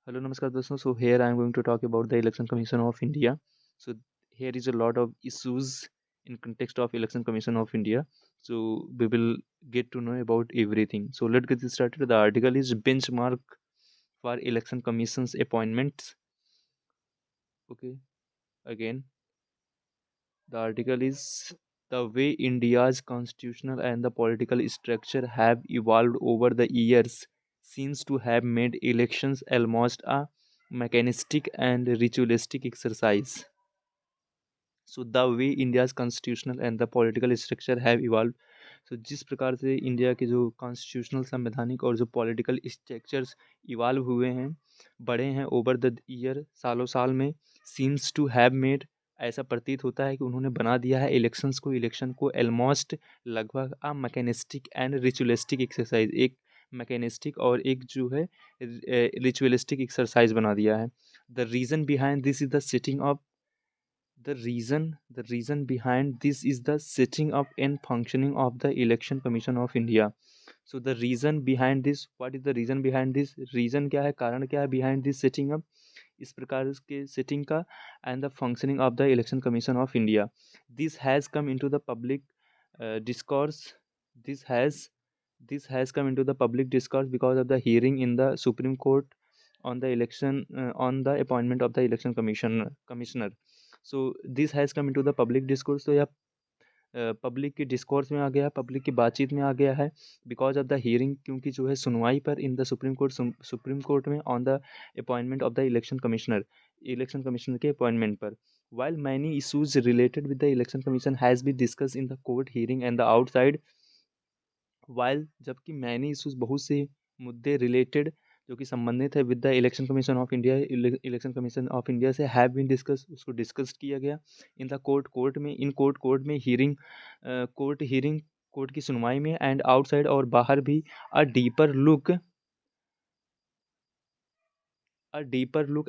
Hello, Namaskar दोस्तों. So here I am going to talk about the Election Commission of India. So here is a lot of issues in context of Election Commission of India. So we will get to know about everything. So let's get this started. The article is benchmark for Election Commission's appointments. Okay, again the article is the way India's constitutional and the political structure have evolved over the years seems to have made elections almost a mechanistic and ritualistic exercise. So the way India's constitutional and the political structure have evolved, so जिस प्रकार से India के जो constitutional संवैधानिक और जो political structures evolve हुए हैं, बढ़े हैं ओवर द ईयर, सालों साल में, सीम्स टू हैव मेड, ऐसा प्रतीत होता है कि उन्होंने बना दिया है इलेक्शन को ऑलमोस्ट, लगभग अ मैकेनिस्टिक एंड रिचुअलिस्टिक एक्सरसाइज, एक मैकेनिस्टिक और एक जो है रिचुअलिस्टिक एक्सरसाइज बना दिया है. The reason behind this is the sitting of the reason behind this is the setting up and functioning of the Election Commission of India. So the reason behind this, what is the reason behind this? Reason क्या है, कारण क्या है behind this setting up, इस प्रकार के setting का, and the functioning of the Election Commission of India. This has come into the public discourse. This has this has come into the public discourse because of the hearing in the Supreme Court on the election on the appointment of the election commissioner. So this has come into the public discourse. तो यह public के discourse में आ गया, public की बातचीत में आ गया है, बिकॉज ऑफ द हियरिंग, क्योंकि जो है सुनवाई पर इन द सुप्रीम कोर्ट में on the appointment of the election commissioner के अपॉइंटमेंट पर. while many issues related with the election commission has been discussed in the court hearing and the outside, while, जबकि many issues, बहुत से मुद्दे related जो कि संबंधित है with the election commission of India से हैव बीन डिस्कस, उसको डिस्कस किया गया इन द कोर्ट में हियरिंग, कोर्ट की सुनवाई में, एंड आउटसाइड, और बाहर भी, a deeper look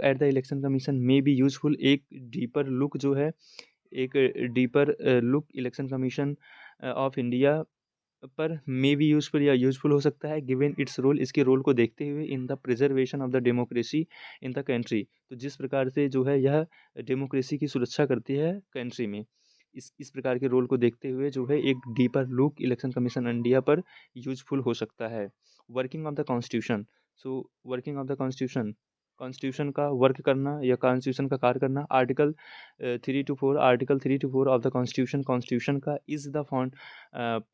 at the election commission may be useful. एक डीपर लुक जो है, एक deeper look election commission of India पर मे बी यूजफुल या यूजफुल हो सकता है, गिवन इट्स रोल, इसके रोल को देखते हुए, in the preservation of the democracy in the country. तो जिस प्रकार से जो है यह डेमोक्रेसी की सुरक्षा करती है कंट्री में, इस प्रकार के रोल को देखते हुए जो है एक deeper look election commission India पर यूजफुल हो सकता है. Working of the constitution. So working of the constitution का वर्क करना या कॉन्स्टिट्यूशन का कार्य करना. Article 3 to 4 of the constitution का is the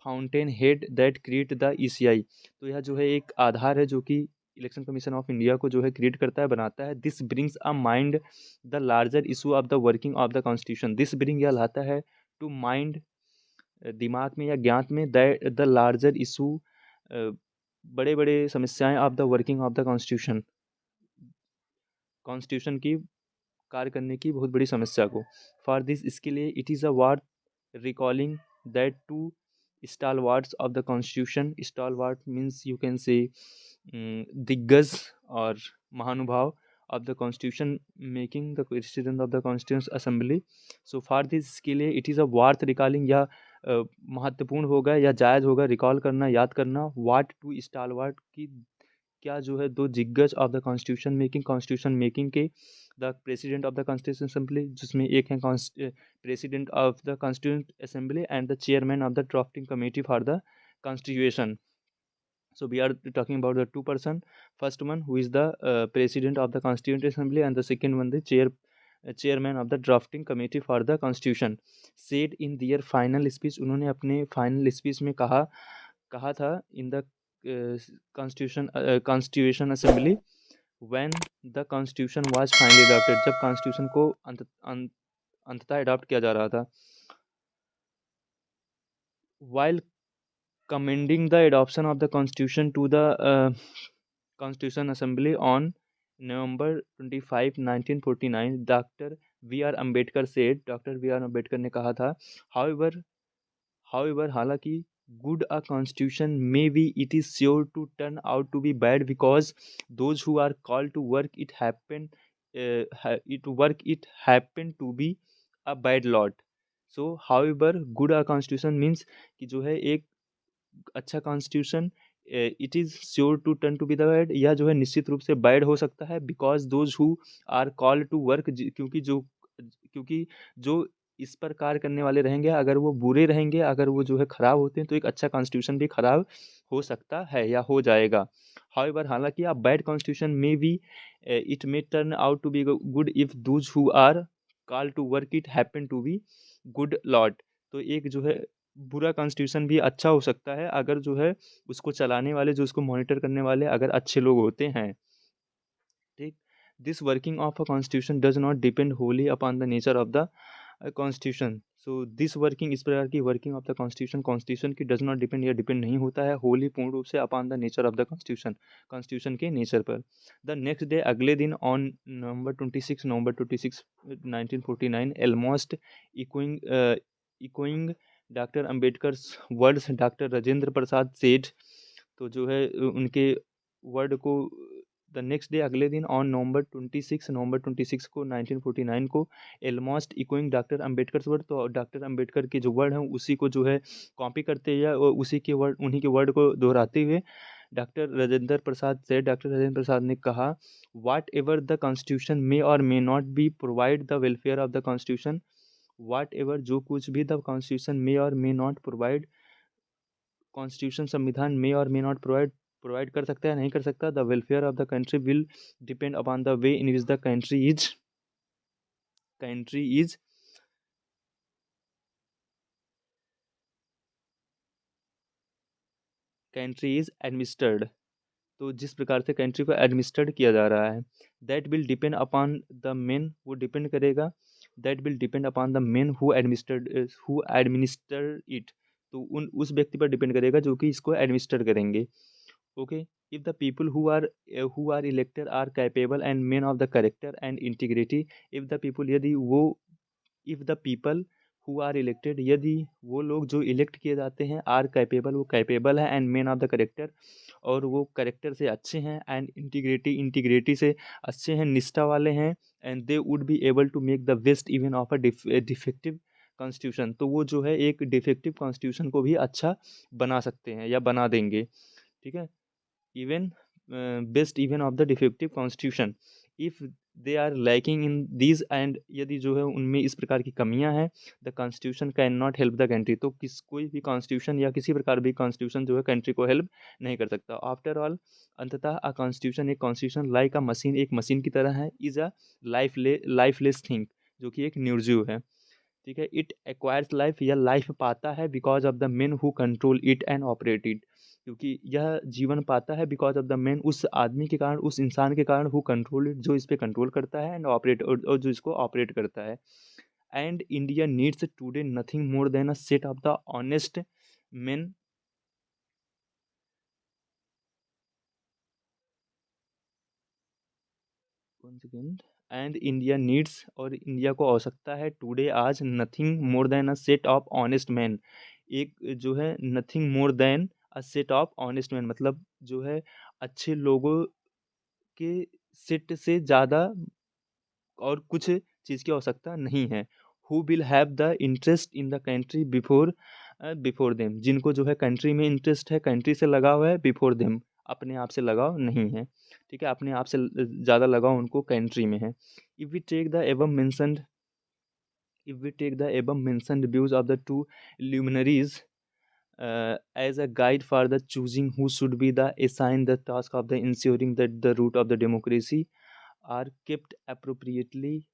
fountainhead that create the ECI. तो यह जो है एक आधार है जो कि इलेक्शन कमीशन ऑफ इंडिया को जो है क्रिएट करता है, बनाता है. This brings a mind the larger issue of the working of the constitution. This bring, यह लाता है, टू माइंड, दिमाग में या ज्ञात में, द लार्जर इशू, बड़े बड़े समस्याएं, of the working of the constitution की कार्य करने की बहुत बड़ी समस्या को. फॉर दिस, इसके लिए, it is a worth recalling that two stalwarts of the constitution. Stalwart means you can say दिग्गज और महानुभाव of the constitution making, the president of the constitution assembly. So for this, इसके लिए, it is a worth recalling, या महत्वपूर्ण होगा या जायज़ होगा रिकॉल करना, याद करना, वाट टू स्टालवार्ड की, क्या जो है दो दिग्गज ऑफ द कॉन्स्टिट्यूशन मेकिंग के, the president of the constitution assembly, जिसमें एक है president of the constituent assembly and the chairman of the drafting committee for the constitution. So we are talking about the two person. First one who is the president of the constituent assembly, and the second one the chairman of the drafting committee for the constitution. Said in their final speech, उन्होंने अपने final speech में कहा था, in the constitution assembly, when the constitution was finally adopted, जब constitution को अंततः adopt किया जा रहा था. While commending the adoption of the constitution to the Constitution Assembly on November 25, 1949, doctor V R Ambedkar said, doctor V R Ambedkar ने कहा था, हाउएवर हालांकि, good a constitution may be, it is sure to turn out to be bad, because those who are called to work it happen to be a bad lot. So however good a constitution means कि जो है एक अच्छा constitution it is sure to turn to be the bad, या जो है निश्चित रूप से बैड हो सकता है, because those who are called to work, क्योंकि जो इस पर कार्य करने वाले रहेंगे, अगर वो बुरे रहेंगे, अगर वो जो है खराब होते हैं, तो एक अच्छा कॉन्स्टिट्यूशन भी खराब हो सकता है या हो जाएगा। हाउएवर, हालांकि आप बैड कॉन्स्टिट्यूशन में भी it may turn out to be good if those who are called to work it happen to be good lot. तो एक जो है बुरा कॉन्स्टिट्यूशन भी अच्छा हो सकता है, अगर जो है उसको चलाने वाले, जो उसको मॉनिटर करने वाले अगर अच्छे लोग होते हैं। ठीक। This working of a constitution does not depend Holi upon the nature of the constitution. So this working, इस प्रकार की working of the constitution, constitution की डज नॉट डिपेंड, या डिपेंड नहीं होता है होली पूर्ण रूप से upon the nature of the constitution, constitution के नेचर पर। द नेक्स्ट डे, अगले दिन, on November 26 1949, almost echoing doctor Ambedkar words, doctor Rajendra Prasad सेठ, तो जो है उनके वर्ड को, द नेक्स्ट डे, अगले दिन, ऑन नवंबर 26 को 1949 को, almost echoing doctor Ambedkar word, तो डॉक्टर अम्बेडकर के जो वर्ड हैं उसी को जो है कॉपी करते हुए, और उसी के वर्ड, उन्हीं के वर्ड को दोहराते हुए, डॉक्टर राजेंद्र प्रसाद ने कहा, whatever the constitution may और may not be provide the welfare of the constitution, whatever, जो कुछ भी द कॉन्स्टिट्यूशन मे और मे नॉट प्रोवाइड, कॉन्स्टिट्यूशन संविधान में और मे नॉट प्रोवाइड कर सकता है, नहीं कर सकता, the welfare of the country will depend upon the way in which the country is administered. तो जिस प्रकार से कंट्री को एडमिनिस्टर्ड किया जा रहा है, that will depend upon the main, वो डिपेंड करेगा, that will depend upon the men who administer it, तो उस व्यक्ति पर डिपेंड करेगा जो कि इसको एडमिनिस्टर करेंगे। Okay, if the people who are elected are capable and men of the character and integrity, if the people, यदि वो, if the people who are elected, यदि वो लोग जो इलेक्ट किए जाते हैं, आर कैपेबल, वो कैपेबल है, and man of the character, और वो करेक्टर से अच्छे हैं, एंड इंटीग्रिटी से अच्छे हैं, निष्ठा वाले हैं, and they would be able to make the best even of a defective constitution, तो वो जो है एक डिफेक्टिव कॉन्स्टिट्यूशन को भी अच्छा बना सकते हैं या बना देंगे। ठीक है, even best even of the defective constitution, if they are lacking in these, and यदि जो है उनमें इस प्रकार की कमियां हैं, the constitution can not help the country, तो कोई भी कॉन्स्टिट्यूशन या किसी प्रकार भी कॉन्स्टिट्यूशन जो है कंट्री को हेल्प नहीं कर सकता। आफ्टर ऑल, अंततः अ कॉन्स्टिट्यूशन, एक कॉन्स्टिट्यूशन लाइक अ मशीन, एक मशीन की तरह है, इज अ लाइफलेस थिंग, जो कि एक निर्जीव है। ठीक है, इट एक्वायर्स लाइफ, या लाइफ पाता है, because of the men who control it and operate it, क्योंकि यह जीवन पाता है बिकॉज ऑफ द मैन, उस आदमी के कारण, उस इंसान के कारण, हु कंट्रोल इट, जो इस पे कंट्रोल करता है, एंड ऑपरेट, और जो इसको ऑपरेट करता है। And India needs today nothing more than a set of the honest man, second, and India needs, और इंडिया को आवश्यकता है, टुडे, आज, nothing more than a set of honest man, एक जो है nothing more than a set of honest man, मतलब जो है अच्छे लोगों के सेट से ज़्यादा और कुछ चीज़ की आवश्यकता नहीं है। Who will have the interest in the country before them, जिनको जो है कंट्री में इंटरेस्ट है, कंट्री से लगाव है, बिफोर देम, अपने आप से लगाव नहीं है। ठीक है, अपने आप से ज़्यादा लगाव उनको कंट्री में है। If we take the above mentioned if we take the above mentioned views of the two luminaries as a guide for the choosing who should be the assigned the task of the ensuring that the root of the democracy are kept appropriately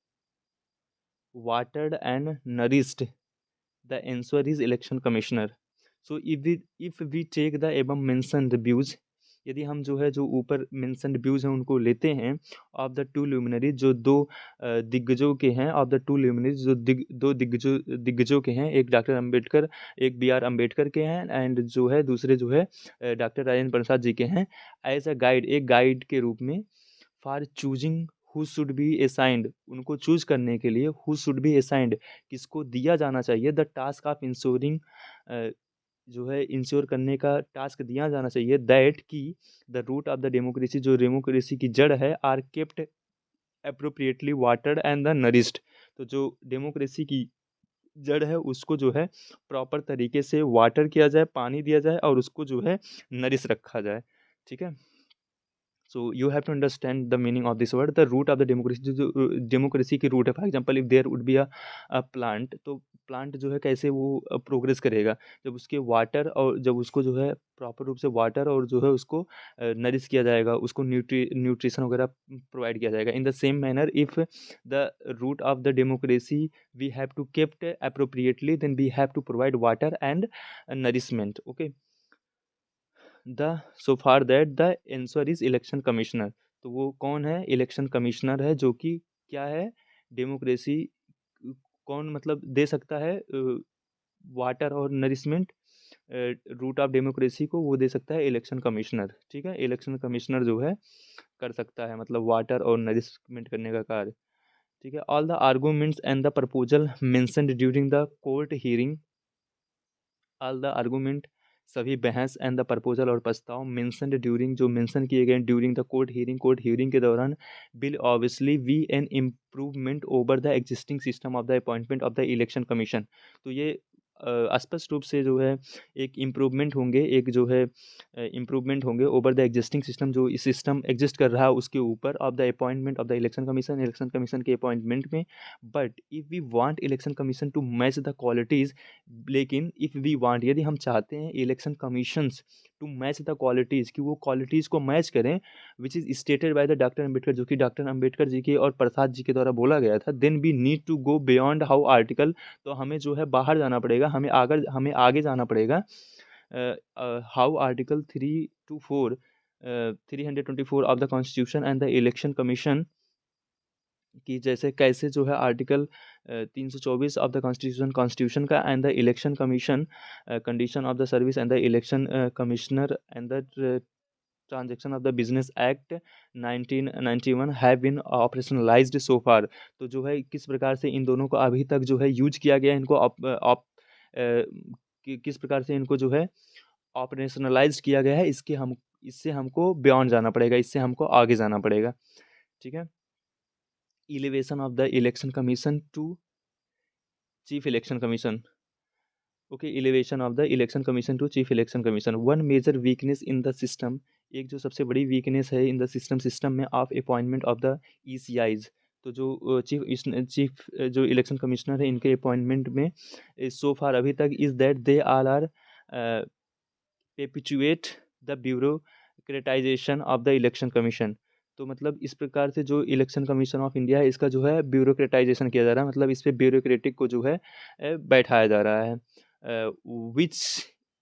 watered and nourished, the answer is election commissioner. So if we take the above mentioned views, यदि हम जो है जो ऊपर mentioned views हैं उनको लेते हैं, ऑफ द टू ल्यूमिनरीज, जो दो दिग्गजों के हैं, ऑफ द टू ल्यूमिनरीज, जो दो दिग्गजों के हैं, एक डॉक्टर अंबेडकर, एक बी आर अम्बेडकर के हैं, एंड जो है दूसरे जो है डॉक्टर राजेंद्र प्रसाद जी के हैं, एज अ गाइड, एक गाइड के रूप में, for choosing who should be assigned, उनको चूज करने के लिए, हु शुड बी असाइंड, किसको दिया जाना चाहिए, द टास्क ऑफ इंश्योरिंग, जो है इंश्योर करने का टास्क दिया जाना चाहिए, दैट की the root of the democracy, जो डेमोक्रेसी की जड़ है, are kept appropriately watered and the nourished, तो जो डेमोक्रेसी की जड़ है उसको जो है प्रॉपर तरीके से वाटर किया जाए, पानी दिया जाए और उसको जो है नरिश रखा जाए। ठीक है? So you have to understand the meaning of this word. The root of the democracy, जो डेमोक्रेसी की रूट है, for example if there would be a plant, तो प्लांट जो है कैसे वो प्रोग्रेस करेगा, जब उसके वाटर और जब उसको जो है प्रॉपर रूप से वाटर और जो है उसको नरिश किया जाएगा, उसको न्यूट्रिशन वगैरह प्रोवाइड किया जाएगा। In the same manner if the root of the democracy we have to kept appropriately, then we have to provide water and nourishment. Okay, the so far that the answer is election commissioner. तो वो कौन है? Election commissioner है, जो कि क्या है? Democracy कौन मतलब दे सकता है वाटर और नरिशमेंट, रूट ऑफ डेमोक्रेसी को वो दे सकता है इलेक्शन कमिश्नर। ठीक है? इलेक्शन कमिश्नर जो है कर सकता है मतलब वाटर और नरिशमेंट करने का कार्य। ठीक है? All the arguments and the proposal mentioned during the court hearing, all the argument सभी बहस एंड द प्रपोजल और प्रस्ताव मेंशन्ड ड्यूरिंग जो मेंशन किए गए ड्यूरिंग द कोर्ट हियरिंग के दौरान will obviously V an improvement over the existing system of the appointment of the election commission. तो ये स्पष्ट रूप से जो है एक इम्प्रूवमेंट होंगे, एक जो है इम्प्रूवमेंट होंगे ओवर द एग्जिस्टिंग सिस्टम, जो इस सिस्टम एग्जिस्ट कर रहा है उसके ऊपर, of the appointment of the election commission के अपॉइंटमेंट में। But if we want election commission to match the qualities, लेकिन इफ़ वी वांट यदि हम चाहते हैं election commissions to match the qualities, कि वो क्वालिटीज़ को मैच करें which is stated by the doctor Ambedkar, जो कि डॉक्टर अम्बेडकर जी के और प्रसाद जी के द्वारा बोला गया था, then we need to go beyond how article. तो हमें जो है बाहर जाना पड़ेगा, हमें आगे जाना पड़ेगा how article 3 to 4 324 of the constitution and the election commission, कि जैसे कैसे जो है आर्टिकल 324 ऑफ द कॉन्स्टिट्यूशन का and the election commission, condition of the service and the election commissioner and the transaction of the business act 1991 have been operationalised so far. तो जो है किस प्रकार से इन दोनों को अभी तक जो है यूज किया गया, इनको किस प्रकार से इनको जो है ऑपरेशनलाइज किया गया है, इससे हमको बियॉन्ड जाना पड़ेगा, इससे हमको आगे जाना पड़ेगा। ठीक है? elevation of the election commission to chief election commission. Okay, elevation of the election commission to chief election commission. One major weakness in the system, एक जो सबसे बड़ी वीकनेस है इन द सिस्टम में ऑफ अपॉइंटमेंट ऑफ द ईसीआईज, तो जो chief जो election commissioner है इनके अपॉइंटमेंट में सो फार अभी तक is that they all are perpetuate the bureaucratisation of the election commission. तो मतलब इस प्रकार से जो इलेक्शन कमीशन ऑफ इंडिया है इसका जो है ब्यूरोक्रेटाइजेशन किया जा रहा है, मतलब इस पे ब्यूरोक्रेटिक को जो है बैठाया जा रहा है, which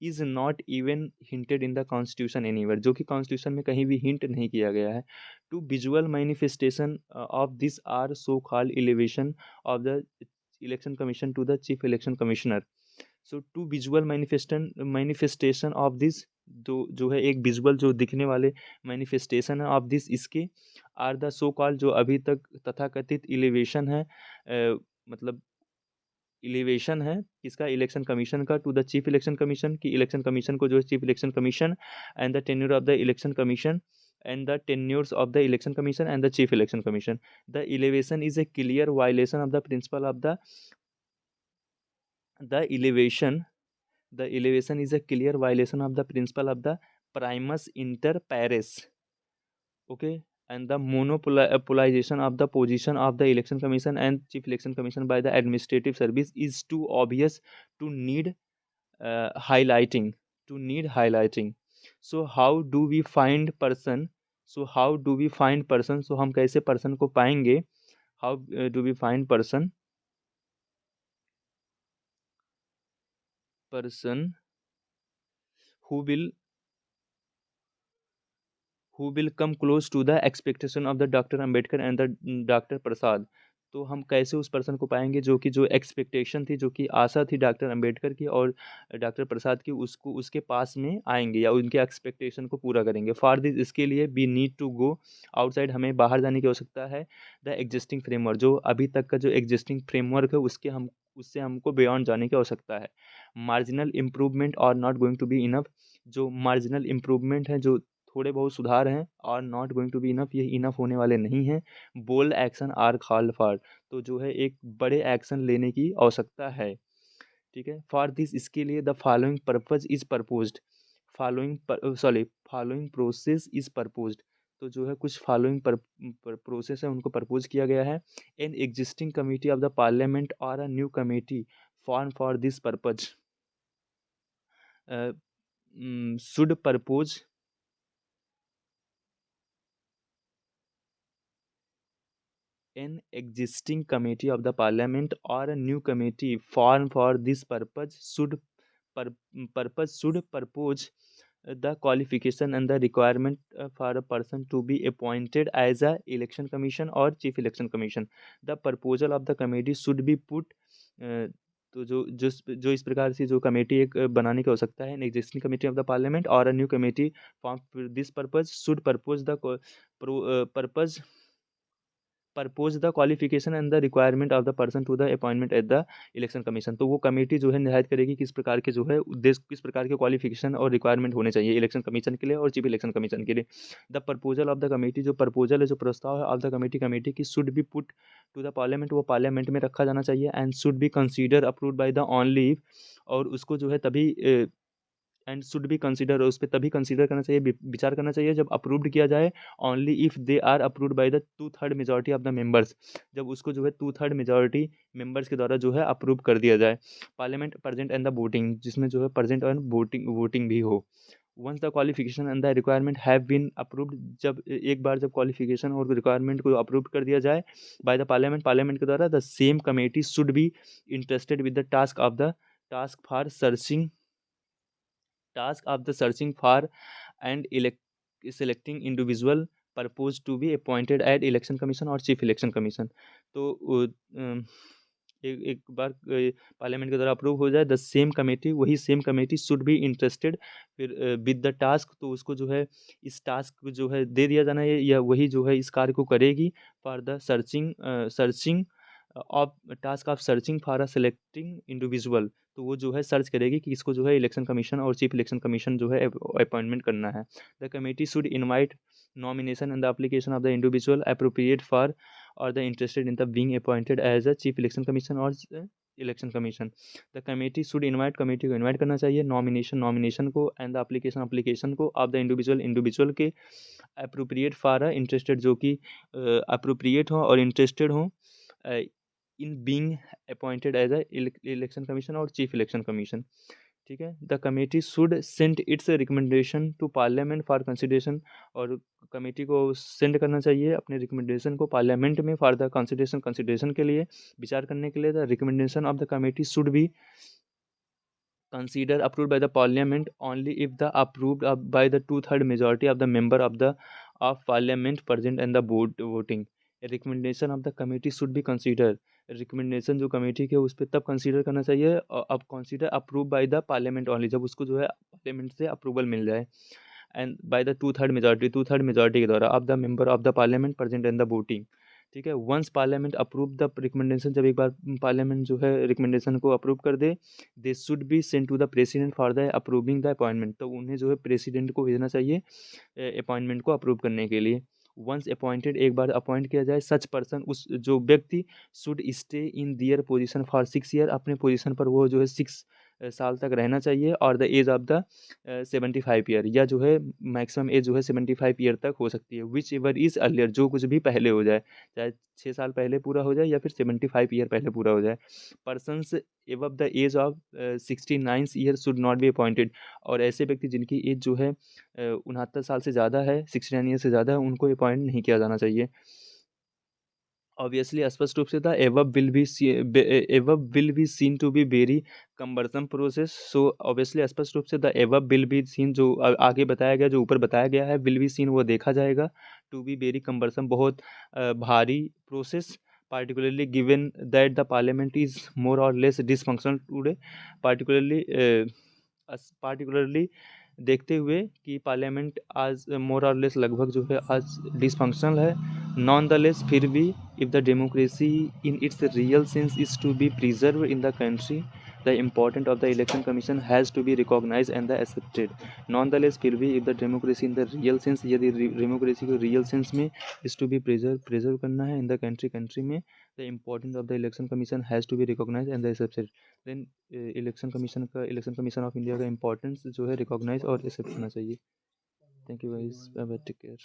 is not even hinted in the constitution anywhere, जो कि कॉन्स्टिट्यूशन में कहीं भी हिंट नहीं किया गया है। To visual manifestation of this are so called elevation of the election commission to the chief election commissioner. So to visual manifestation of this, जो है एक विजुअल जो दिखने वाले मैनिफेस्टेशन है ऑफ दिस इसके, आर द सो कॉल्ड जो अभी तक तथाकथित इलिवेशन है, मतलब इलिवेशन है किसका? इलेक्शन कमीशन का, to the chief election commission, की इलेक्शन कमीशन को जो है chief election commission, and the tenure of the election commission and the tenures of the election commission and the chief election commission. The elevation is a clear violation of the principle of the elevation. The elevation is a clear violation of the principle of the primus inter pares. Okay, and the monopolization of the position of the election commission and chief election commission by the administrative service is too obvious to need highlighting. To need highlighting. So how do we find person? So how do we find person? So हम कैसे person को पाएंगे? How do we find person? Person who will come close to the expectation of the doctor Ambedkar and the doctor Prasad. तो हम कैसे उस person को पाएंगे जो कि जो एक्सपेक्टेशन थी, जो कि आशा थी डॉक्टर अम्बेडकर की और डॉक्टर प्रसाद की, उसको उसके पास में आएंगे या उनके एक्सपेक्टेशन को पूरा करेंगे। फॉर दिस, इसके लिए we need to go outside, हमें बाहर जाने की आवश्यकता है द एग्जिस्टिंग फ्रेमवर्क, जो अभी तक का जो एग्जिस्टिंग फ्रेमवर्क है उससे हमको बियॉन्ड जाने की आवश्यकता है। मार्जिनल इम्प्रूवमेंट और not going to be enough, जो मार्जिनल इम्प्रूवमेंट है, जो थोड़े बहुत सुधार हैं, are not going to be enough, ये इनफ होने वाले नहीं हैं। Bold action are called for, तो जो है एक बड़े एक्शन लेने की आवश्यकता है। ठीक है, फॉर दिस, इसके लिए the following purpose is proposed, following process is proposed, तो जो है कुछ फॉलोइंग प्रोसेस है उनको प्रपोज किया गया है। An existing committee of the parliament और a new committee form for this purpose should propose an existing committee of the parliament or a new committee formed for this purpose should propose the qualification and the requirement for a person to be appointed as a election commission or chief election commission. The proposal of the committee should be put तो जो इस प्रकार से जो committee एक बनाने की आवश्यकता है, existing committee of the parliament और a new committee for this purpose should propose the purpose purpose the qualification and the requirement of the person to the appointment at the election commission, तो वो committee जो है निर्धारित करेगी किस प्रकार के जो है उद्देश्य, किस प्रकार के क्वालिफिकेशन और रिक्वायरमेंट होने चाहिए इलेक्शन कमीशन के लिए और चीफ इलेक्शन कमीशन के लिए। The proposal of the committee, जो प्रपोजल है, जो प्रस्ताव है ऑफ द कमेटी, कमेटी की should be put to the parliament, वो पार्लियामेंट में रखा जाना चाहिए। And should be consider approved by the only, और उसको जो है तभी एंड शुड बी कंसीडर, उस पर तभी कंसीडर करना चाहिए, विचार करना चाहिए जब अप्रूव्ड किया जाए। Only if they are approved by the 2/3 majority of the members, जब उसको जो है 2/3 मेजॉरिटी मेंबर्स के द्वारा जो है अप्रूव कर दिया जाए। Parliament present and the voting, जिसमें जो है प्रेजेंट और वोटिंग भी हो। Once the qualification and the requirement have been approved, जब एक बार जब क्वालिफिकेशन और रिक्वायरमेंट को अप्रूव कर दिया जाए बाय द पार्लियामेंट, पार्लियामेंट के द्वारा, the same committee should be interested with the task for searching for and selecting individual proposed to be appointed at election commission और chief election commission। तो एक बार parliament के द्वारा अप्रूव हो जाए, the same committee, वही same committee should be interested फिर with the task, तो उसको जो है इस टास्क को जो है दे दिया जाना है, या वही जो है इस कार्य को करेगी for the searching of task of searching for a selecting individual, तो वो जो है सर्च करेगी कि इसको जो है इलेक्शन कमीशन और चीफ इलेक्शन कमीशन जो है अपॉइंटमेंट करना है। The committee should invite nomination and the application of the individual appropriate for or the interested in the being appointed as a chief election commission or election commission. The committee should invite, committee को invite करना चाहिए, nomination को and the application को of the individual के appropriate for interested, जो कि appropriate हो और इंटरेस्टेड हो in being appointed as a election commission और चीफ इलेक्शन कमीशन। ठीक है, the committee should send its recommendation to parliament for consideration, और कमेटी को सेंड करना चाहिए अपने रिकमेंडेशन को पार्लियामेंट में फॉर द कंसिडरेशन के लिए, विचार करने के लिए। The recommendation of the committee should be considered approved by the parliament only if the approved by the 2/3 majority of the member of parliament present and the voting। Recommendation of the committee should be consider, recommendation जो committee के उस पर तब consider करना चाहिए, अब consider approve by the parliament only, जब उसको जो है पार्लियामेंट से अप्रूवल मिल जाए। एंड बाय द 2/3 मेजॉरिटी के द्वारा of the member of the parliament present in the voting. ठीक है, once parliament approve the recommendation, जब एक बार पार्लियामेंट जो है रिकमेंडेशन को अप्रूव कर दे, they should be send to the president for the approving the appointment, तो उन्हें जो है प्रेसिडेंट को भेजना चाहिए अपॉइंटमेंट को अप्रूव करने के लिए। वंस अपॉइंटेड, एक बार अपॉइंट किया जाए, सच पर्सन, उस जो व्यक्ति, should stay in their position for 6 year, अपने पोजीशन पर वो जो है 6 साल तक रहना चाहिए। और the age of the 75 year, या जो है मैक्सिमम एज जो है 75 ईयर तक हो सकती है। विच एवर इज अर्लियर, जो कुछ भी पहले हो जाए, चाहे 6 साल पहले पूरा हो जाए या फिर 75 ईयर पहले पूरा हो जाए। Persons above the age of 69 year should not be appointed, और ऐसे व्यक्ति जिनकी एज जो है 69 साल से ज़्यादा है, 69 ईयर से ज़्यादा है, उनको अपॉइंट नहीं किया जाना चाहिए। ऑब्वियसली स्पष्ट रूप से the above will be seen to be very cumbersome process. So obviously स्पष्ट रूप से the above will be seen, जो आगे बताया गया, जो ऊपर बताया गया है, विल बी सीन वो देखा जाएगा, टू बी वेरी कम्बरसम बहुत भारी process, particularly given that the parliament is more or less dysfunctional today, particularly देखते हुए कि पार्लियामेंट आज मोर और लेस लगभग जो है आज डिसफंक्शनल है। नॉन द लेस, फिर भी, if the democracy in its real sense is to be preserve in the country, the importance of the election commission has to be recognized and the accepted. Nonetheless, फिर भी if the democracy in the real sense, यदि democracy को real sense में is to be preserve करना है in the country में, the importance of the election commission has to be recognized and accepted. Then election commission of India का importance जो है recognize और accept होना चाहिए. Thank you guys. Bye bye. Take care.